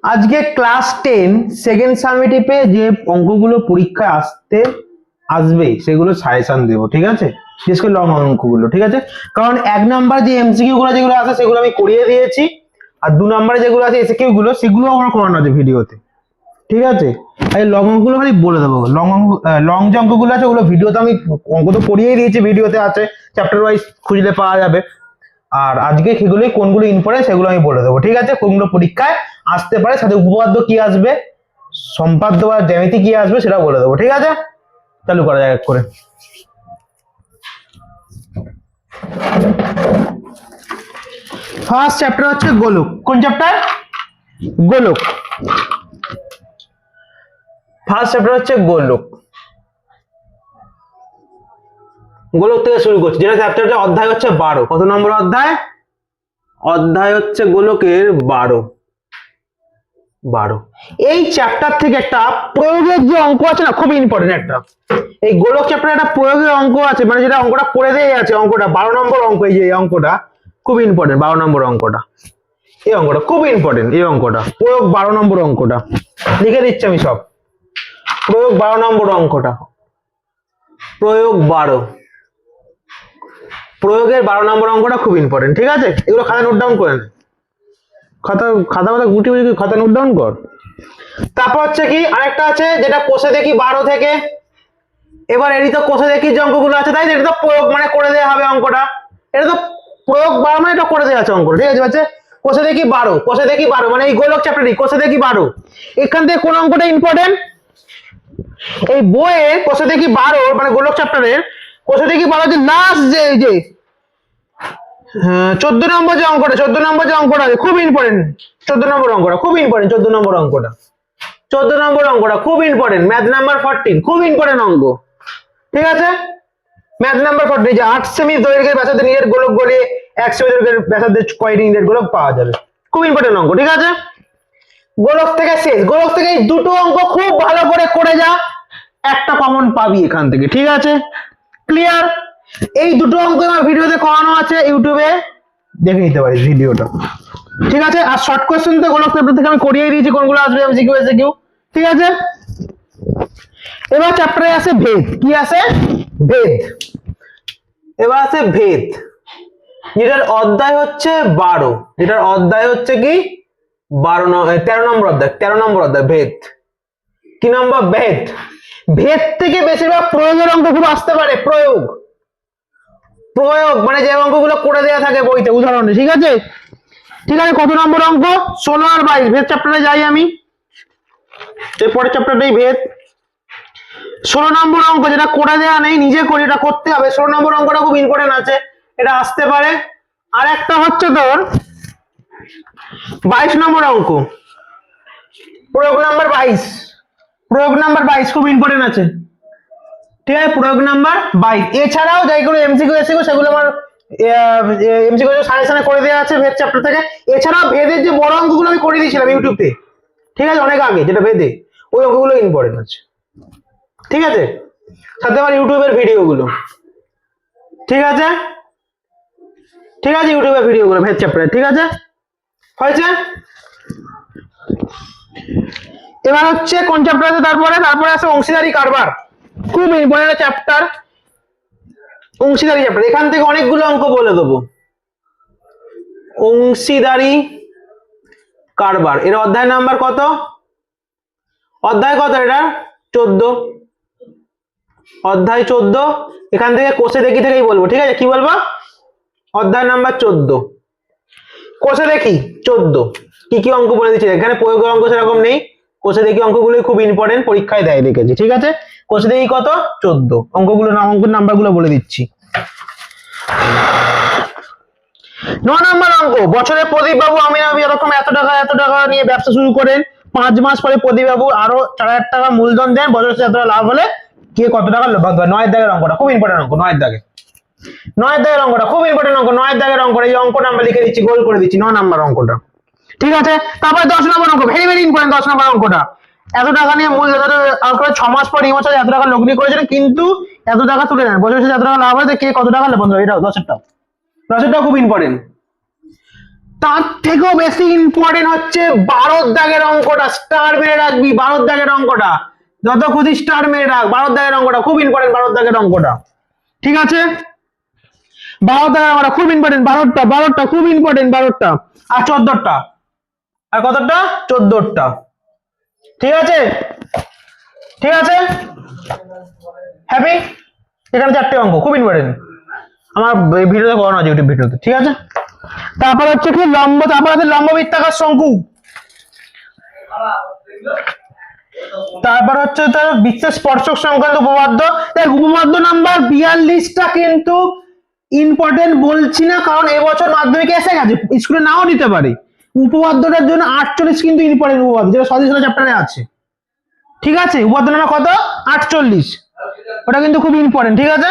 আজকে class 10 second সামেটিভে যে অঙ্কগুলো পরীক্ষায় আসবে সেগুলো সাজেশন দেবো, ঠিক আছে? বিশেষ করে লং অঙ্কগুলো, ঠিক আছে? কারণ 1 নাম্বার যে এমসিকিউ গুলো যেগুলো আছে সেগুলো আমি করিয়ে দিয়েছি, আর 2 নাম্বারে যেগুলো আছে এসকিউ গুলো সেগুলো আমার করানো আছে ভিডিওতে, ঠিক আছে? এই লং অঙ্কগুলো খালি বলে দেবো। লং যে অঙ্কগুলো আছে ওগুলো ভিডিওতে আমি অঙ্ক তো করিয়েই দিয়েছি, ভিডিওতে আছে, চ্যাপ্টার ওয়াইজ খুঁজলে পাওয়া যাবে। আর আজকে সেগুলো কোনগুলো ইম্পর্টেন্ট সেগুলো আমি বলে দেবো, ঠিক আছে? কোনগুলো পরীক্ষায় আসতে পারে, সাথে উপপাদ্য কি আসবে, সম্পাদ্য বা জ্যামিতি কি আসবে সেটা বলে দেবো, ঠিক আছে? চালু করা যাক করে। ফার্স্ট চ্যাপ্টার হচ্ছে গোলক। কোন চ্যাপ্টার? গোলক। ফার্স্ট চ্যাপ্টার হচ্ছে গোলক। গোলক থেকে শুরু করছি, যেটা চ্যাপ্টারটা অধ্যায় হচ্ছে 12। কত নম্বর অধ্যায়? অধ্যায় হচ্ছে গোলকের 12। এই চ্যাপ্টার থেকে একটা প্রয়োগের যে অঙ্ক আছে না, খুব ইম্পর্টেন্ট একটা। এই গোলক চ্যাপ্টারে একটা প্রয়োগের অঙ্ক আছে, মানে যেটা অঙ্কটা করে দিয়ে আছে, অঙ্কটা 12 নম্বর অঙ্ক। এই যে এই অঙ্কটা খুব ইম্পর্টেন্ট, 12 নম্বর অঙ্কটা। এই অঙ্কটা খুব ইম্পর্টেন্ট, এই অঙ্কটা প্রয়োগ 12 নম্বর অঙ্কটা লিখে দিচ্ছি আমি সব। প্রয়োগ 12 নম্বর অঙ্কটা, প্রয়োগ 12, প্রয়োগের 12 নম্বর অঙ্কটা খুব ইম্পর্টেন্ট, ঠিক আছে? এগুলো খাতা নোট ডাউন করে নে, খাতা গুটি খাতা নোট ডাউন কর। তারপর হচ্ছে কি আরেকটা আছে, যেটা কোষে দেখি 12 থেকে। এবার এরই তো কোষে দেখি যে অঙ্কগুলো আছে, তাই এটা তো প্রয়োগ মানে করে দেওয়া হবে অঙ্কটা। এটা তো প্রয়োগ 12 মানে এটা করে দেওয়া আছে অঙ্কটা, ঠিক আছে? বাচ্চা কোষে দেখি 12, কোষে দেখি 12 মানে এই গোলক চ্যাপ্টারই কোষে দেখি 12। এখান থেকে কোন অঙ্কটা ইম্পর্টেন্ট? এই বইয়ের কোষে দেখি 12 মানে গোলক চ্যাপ্টারের কোষে দেখি 12 যে লাস্ট যে 14 নম্বর যে অঙ্কটা, 14 নম্বর যে অঙ্কটা খুব ইম্পর্টেন্ট। 14 নম্বর অঙ্কটা খুব ইম্পর্টেন্ট, 14 নম্বর অঙ্কটা, 14 নম্বর অঙ্কটা খুব ইম্পর্টেন্ট। ম্যাথ নাম্বার 14 খুব ইম্পর্টেন্ট অঙ্ক, ঠিক আছে? ম্যাথ নাম্বার 14 যে 8 সেমি দৈর্ঘ্যের ব্যাসার্ধ নিয়ে গোলক গলিয়ে 1 সেমি দৈর্ঘ্যের ব্যাসার্ধের কয়টি ইউনিট গোলক পাওয়া যাবে। খুব ইম্পর্টেন্ট অঙ্ক, ঠিক আছে? গোলক থেকে শেষ, গোলক থেকে এই দুটো অঙ্ক খুব ভালো করে যা, একটা কমন পাবি এখান থেকে, ঠিক আছে? ক্লিয়ার? এই দুটো অঙ্ক আমার ভিডিওতে করানো আছে, ইউটিউবে দেখে নিতে পারিস ভিডিওটা, ঠিক আছে? আর শর্ট কোশ্চেন তো গোলক চ্যাপ্টার থেকে আমি করিয়ে দিয়েছি কোনগুলো আসবে এমসিকিউ এসকিউ, ঠিক আছে? এবার চ্যাপ্টারে আছে ভেদ। কি আছে? ভেদ। এবার আছে ভেদ, যেটার অধ্যায় হচ্ছে 12, যেটার অধ্যায় হচ্ছে কি 13 নম্বর অধ্যায়, 13 নম্বর অধ্যায় ভেদ। কি নম্বর? ভেদ। ভেদ থেকে বেশিরভাগ প্রয়োগের অঙ্কগুলো আসতে পারে। প্রয়োগ মানে যে অঙ্কগুলো করে দেওয়া থাকে বইতে উদাহরণে, ঠিক আছে? ঠিক আছে, কত নম্বর অঙ্ক? 16 আর 22। ভেদ চ্যাপ্টারে যাই আমি, এরপরের চ্যাপ্টারটাই ভেদ। 16 নম্বর অঙ্ক যেটা করে দেওয়া নেই, নিজে করি, এটা করতে হবে। 16 নম্বর অঙ্কটা খুব ইম্পর্টেন্ট আছে, এটা আসতে পারে। আর একটা হচ্ছে তোর 22 নম্বর অঙ্ক, প্রয়োগ নাম্বার 22। প্রয়োগ নাম্বার 22 খুব ইম্পর্টেন্ট আছে, ঠিক আছে? প্রয়োগ নাম্বার 22। এছাড়াও যেগুলো এমসিকিউ এসকিউ সেগুলো আমার এমসিকিউ সাজেশনে করে দেওয়া আছে ভেদ চ্যাপ্টার থেকে। এছাড়াও ভেদের যে বড় অঙ্কগুলো আমি করে দিয়েছিলাম ইউটিউবে, ঠিক আছে? অনেক আগে, যেটা ভেদে ওই অঙ্কগুলো ইম্পর্টেন্ট আছে, ঠিক আছে? সাথে আমার ইউটিউবের ভিডিওগুলো, ঠিক আছে? ঠিক আছে, ইউটিউবের ভিডিওগুলো ভেদ চ্যাপ্টারে, ঠিক আছে? হয়েছে? এবার হচ্ছে কোন চ্যাপ্টার আছে? তারপরে আছে অংশীদারি কারবার। খুব ইম্পর্টেন্ট চ্যাপ্টার অংশীদারি চ্যাপ্টার। এখান থেকে অনেকগুলো অঙ্ক বলে দেবো। অংশীদারি কারবার এর অধ্যায় নাম্বার কত? অধ্যায় কত এটা? 14। অধ্যায় 14। এখান থেকে কোষে দেখি থেকেই বলবো, ঠিক আছে? কি বলবো? অধ্যায় নাম্বার 14, কোষে দেখি 14। কি কি অঙ্ক বলে দিচ্ছি, এখানে প্রয়োগের অঙ্ক সেরকম নেই, কোষে দেখি অঙ্কগুলোই খুব ইম্পর্টেন্ট, পরীক্ষায় দেয় দেখেছি, ঠিক আছে? কোষে দেখি কত? 14। অঙ্কগুলো অঙ্কের নাম্বারগুলো বলে দিচ্ছি। 9 নম্বর অঙ্ক, বছরে প্রদীপ বাবু আমি এরকম এত টাকা নিয়ে ব্যবসা শুরু করেন। 5 মাস পরে প্রদীপ বাবু আরো 4000 টাকা মূলধন দেন, বছরে এত টাকা লাভ হলে কে কত টাকা লাভ? 9 এর দাগের অঙ্কটা খুব ইম্পর্টেন্ট অঙ্ক। 9 এর দাগের অঙ্কটা খুব ইম্পর্টেন্ট অঙ্ক। 9 এর দাগের অঙ্কটা এই অঙ্কটা আমরা লিখে দিচ্ছি, গোল করে দিচ্ছি 9 নম্বর অঙ্কটা, ঠিক আছে? তারপরে 10 নম্বর অঙ্ক, ভেরি ভেরি ইম্পর্টেন্ট 10 নম্বর অঙ্কটা। এত টাকা নিয়ে মূল 6 মাস পর এই বছর এত টাকা লগ্নি করেছিলেন, কিন্তু এত টাকা তুলে নেন, বছরে এত টাকা লাভ হলে কে কত টাকা লাভ? বন্ধু এটাও 10 এরটাও খুব ইম্পর্টেন্ট। তার থেকেও বেশি ইম্পর্টেন্ট হচ্ছে 12 দাগের অঙ্কটা, স্টার মেরে রাখবি 12 দাগের অঙ্কটা, যত খুশি স্টার মেরে রাখ, 12 দাগের অঙ্কটা খুব ইম্পর্টেন্ট, 12 দাগের অঙ্কটা, ঠিক আছে? 12 দাগের অঙ্কটা খুব ইম্পর্টেন্ট, 12টা খুব ইম্পর্টেন্ট, 12টা আর 14টা, আর কতটা? 14টা, ঠিক আছে? ঠিক আছে, হ্যাপি? এখানে 4টে অঙ্ক খুব ইম্পর্টেন্ট, আমার ভিডিওতে করানো আছে ইউটিউব ভিডিওতে, ঠিক আছে? তারপর হচ্ছে কি লম্ব, তারপর আছে লম্ব বৃত্তাকার শঙ্কু, তারপর হচ্ছে তার বিশেষ স্পর্শক সংক্রান্ত উপপাদ্য। উপপাদ্য নাম্বার 42টা কিন্তু ইম্পর্টেন্ট বলছি না, কারণ এবছর মাধ্যমিকে এসে গেছে, স্কুলে নাও নিতে পারে। উপপাদ্যটার জন্য 48 কিন্তু ইম্পর্টেন্ট উপপাদ্য, যেটা সদিশলা চ্যাপ্টারে আছে, ঠিক আছে? উপপাদ্য নাম্বার কত? 48, ওটা কিন্তু খুব ইম্পর্টেন্ট, ঠিক আছে?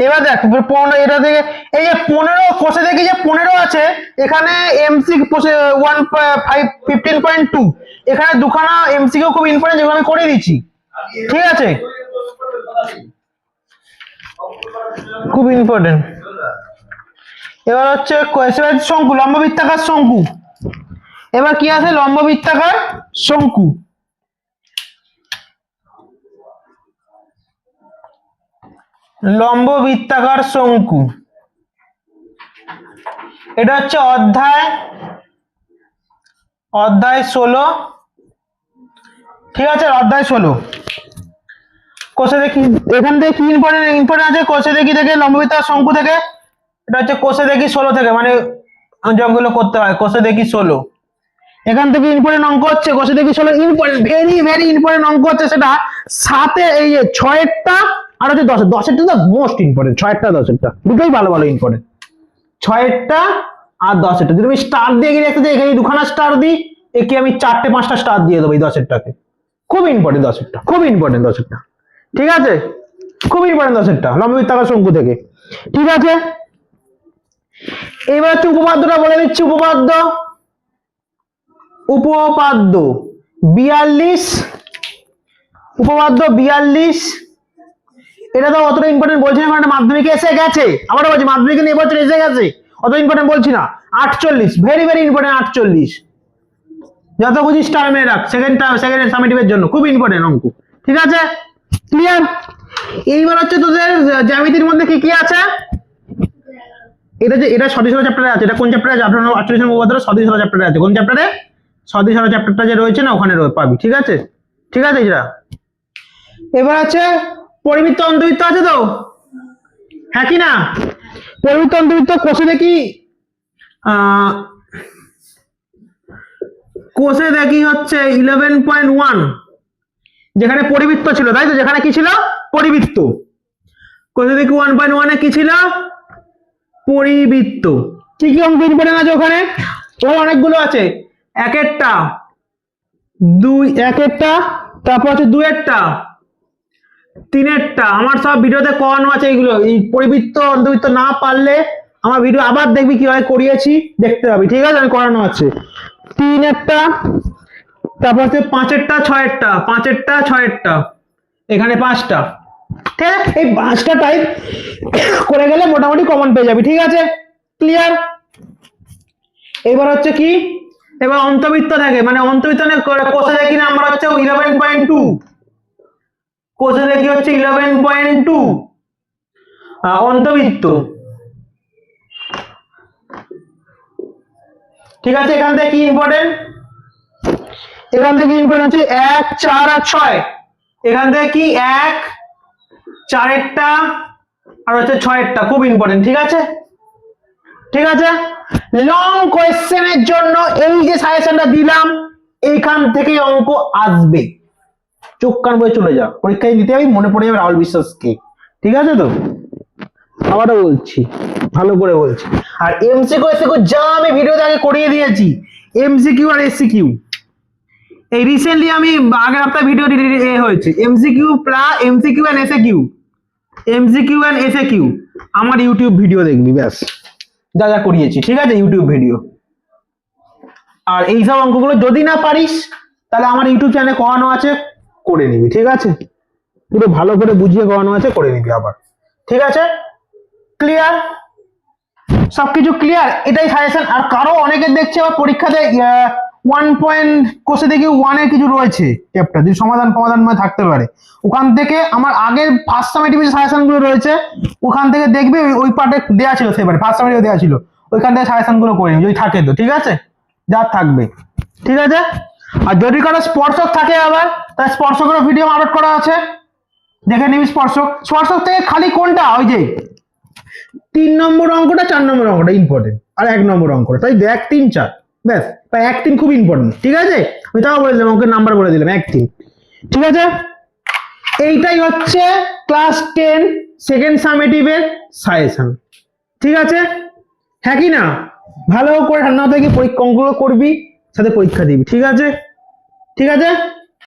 এবার দেখ 15, এটা থেকে এই যে 15 কোষে দেখি যে 15 আছে, এখানে এমসি 15.2, এখানে দুখানা এমসিকিউ খুব ইম্পর্টেন্ট, যেগুলো আমি করে দিচ্ছি, ঠিক আছে? খুব ইম্পর্টেন্ট। এবার হচ্ছে শঙ্কু, লম্ব বৃত্তাকার শঙ্কু। এবার কি আছে? লম্ব বৃত্তাকার শঙ্কু, লম্ব বৃত্তাকার শঙ্কু, এটা হচ্ছে অধ্যায় 16, ঠিক আছে? অধ্যায় 16 কোষে দেখি, এখান থেকে কি ইম্পর্টেন্ট আছে? কোষে দেখি থেকে লম্ব বৃত্তাকার শঙ্কু থেকে, এটা হচ্ছে কোষে দেখি 16 থেকে, মানে যেগুলো করতে হয় কোষে দেখি 16, এখান থেকে ইম্পর্টেন্ট অঙ্ক হচ্ছে কোষে দেখি 16, ইম্পর্টেন্ট, ভেরি ভেরি ইম্পর্টেন্ট অঙ্ক হচ্ছে সেটা 7 এই যে 6 আর হচ্ছে 10 তো মোস্ট ইম্পর্টেন্ট, 6 10 দুটোই ভালো ভালো ইম্পর্টেন্ট, 6 আর 10, যদি আমি স্টার দিয়ে গিয়ে রাখতে চাই, এখানে দুখানা স্টার দিই, একে আমি 4টে 5টা স্টার দিয়ে দেবো এই 10টাকে, খুব ইম্পর্টেন্ট 10টা, খুব ইম্পর্টেন্ট 10টা, ঠিক আছে? খুব ইম্পর্টেন্ট 10টা লম্ব বৃত্তাকার শঙ্কু থেকে, ঠিক আছে? এবার হচ্ছে উপপাদ্যটা বলে দিচ্ছি, উপপাদ্য 42, উপপাদ্য 42, এটা তো অতটা ইম্পর্টেন্ট বলছি না, কারণ মাধ্যমিকে এসে গেছে, আবারও বলছি মাধ্যমিকে নিয়ে এবছর এসে গেছে, অত ইম্পর্টেন্ট বলছি না। 48 ভেরি ভেরি ইম্পর্টেন্ট, 48 যত খুশি স্টার মেরে রাখ, সেকেন্ড সামেটিভের জন্য খুব ইম্পর্টেন্ট অঙ্ক, ঠিক আছে? ক্লিয়ার? এইবার হচ্ছে তোদের জ্যামিতির মধ্যে কি কি আছে, এটা সদিশলা চ্যাপ্টারে আছে, এটা কোন চ্যাপ্টারে আছে? 48 নম্বর উপপাদ্য সদিশলা চ্যাপ্টারে আছে, কোন চ্যাপ্টারে? সদিশলা চ্যাপ্টারটা যে রয়েছে না, ওখানে পাবি, ঠিক আছে? ঠিক আছে এটা। এবার আছে পরিবৃত্ত অন্তবৃত্ত আছে তো, হ্যাঁ কি না? পরিবৃত্ত অন্তবৃত্ত কোষে দেখি, কোষে দেখি হচ্ছে 11.1, যেখানে পরিবৃত্ত ছিল, তাই তো? যেখানে কি ছিল? পরিবৃত্ত। কোষে দেখি 1.1 এ কি ছিল? পরিবৃত্ত। কি কি অঙ্ক ইম্পর্টেন্ট আছে ওখানে? অনেকগুলো আছে, 1 1 তারপর হচ্ছে 2 3 আমার সব ভিডিওতে করানো আছে এইগুলো। এই পরিবৃত্ত অন্তবৃত্ত না পারলে আমার ভিডিও আবার দেখবি কিভাবে করিয়েছি, দেখতে পাবি, ঠিক আছে? আমি করানো আছে 3 তারপর হচ্ছে 5 6 এখানে 5টা, ঠিক আছে? এই 5টা টাইপ করে গেলে মোটামুটি কমন পেয়ে যাবি, ঠিক আছে? ক্লিয়ার? এবার হচ্ছে কি, এবার অন্তবৃত্ত থাকে, মানে অন্তবৃত্ত কোষে দেখি না আমরা হচ্ছে 11.2, কোষে দেখি হচ্ছে 11.2 অন্তবৃত্ত, ঠিক আছে? এখান থেকে কি ইম্পর্টেন্ট? এখান থেকে ইম্পর্টেন্ট হচ্ছে 1 4 আর 6, এখান থেকে কি 1 4 আর হচ্ছে 6 খুব ইম্পর্টেন্ট, ঠিক আছে? ঠিক আছে? লং কোয়েশ্চেনের জন্য এই যে সাজেশনটা দিলাম, এইখান থেকে অঙ্ক আসবে, চোখ কান বয়ে চলে যা, পরীক্ষায় দিতে যাবি মনে পড়ে যাবে রাহুল বিশ্বাসকে, ঠিক আছে তো? আবারও বলছি, ভালো করে বলছি। আর এমসিকিউ এসিকিউ যা আমি ভিডিওতে আগে করিয়ে দিয়েছি, এমসিকিউ আর এসিকিউ, এই রিসেন্টলি আমি আগের সপ্তাহে ভিডিও হয়েছে, এমসিকিউ এন্ড এসএকিউ, আমার ইউটিউব ভিডিও দেখবি, ব্যাস যা যা করিয়েছি, ঠিক আছে? YouTube video. আর এইসব অঙ্কগুলো যদি না পারিস, তাহলে আমার ইউটিউব চ্যানেলে করানো আছে, করে নিবি, ঠিক আছে? পুরো ভালো করে বুঝিয়ে করানো আছে, করে নিবি আবার, ঠিক আছে? ক্লিয়ার? সবকিছু ক্লিয়ার, এটাই সাজেশন। আর কারো অনেকে দেখছে বা পরীক্ষাতে 1 কোষে দেখি 1 এর কিছু রয়েছে চ্যাপ্টার, যদি সমাধান মানে থাকতে পারে, ওখান থেকে আমার আগের ফার্স্ট সামেটিভ যে সাজেশন গুলো রয়েছে ওখান থেকে দেখবি, ওই পার্টে দেওয়া ছিল, সেবারে ফার্স্ট সামেটিভ দেওয়া ছিল, ওইখান থেকে সাজেশন গুলো করে নিবি যদি থাকে তো, ঠিক আছে, যা থাকবে, ঠিক আছে। আর যদি কারো স্পর্শক থাকে আবার, তাহলে স্পর্শকের ভিডিও আপলোড করা আছে, দেখে নিবি। স্পর্শক থেকে খালি কোনটা, ওই যে 3 নম্বর অঙ্কটা 4 নম্বর অঙ্কটা ইম্পর্টেন্ট, আর 1 নম্বর অঙ্কটা, তাই 1 3 4 ব্যাস। তাই 1 3 খুব ইম্পর্টেন্ট, ঠিক আছে, আমি তাও বলে দিলাম, অঙ্কের নাম্বার বলে দিলাম 1 3, ঠিক আছে। এইটাই হচ্ছে ক্লাস 10 সেকেন্ড সামেটিভের সাজেশন, ঠিক আছে। হ্যাঁ কি না, ভালো করে ঠান্ডা থেকে অঙ্কগুলো করবি, সাথে পরীক্ষা দিবি, ঠিক আছে, ঠিক আছে।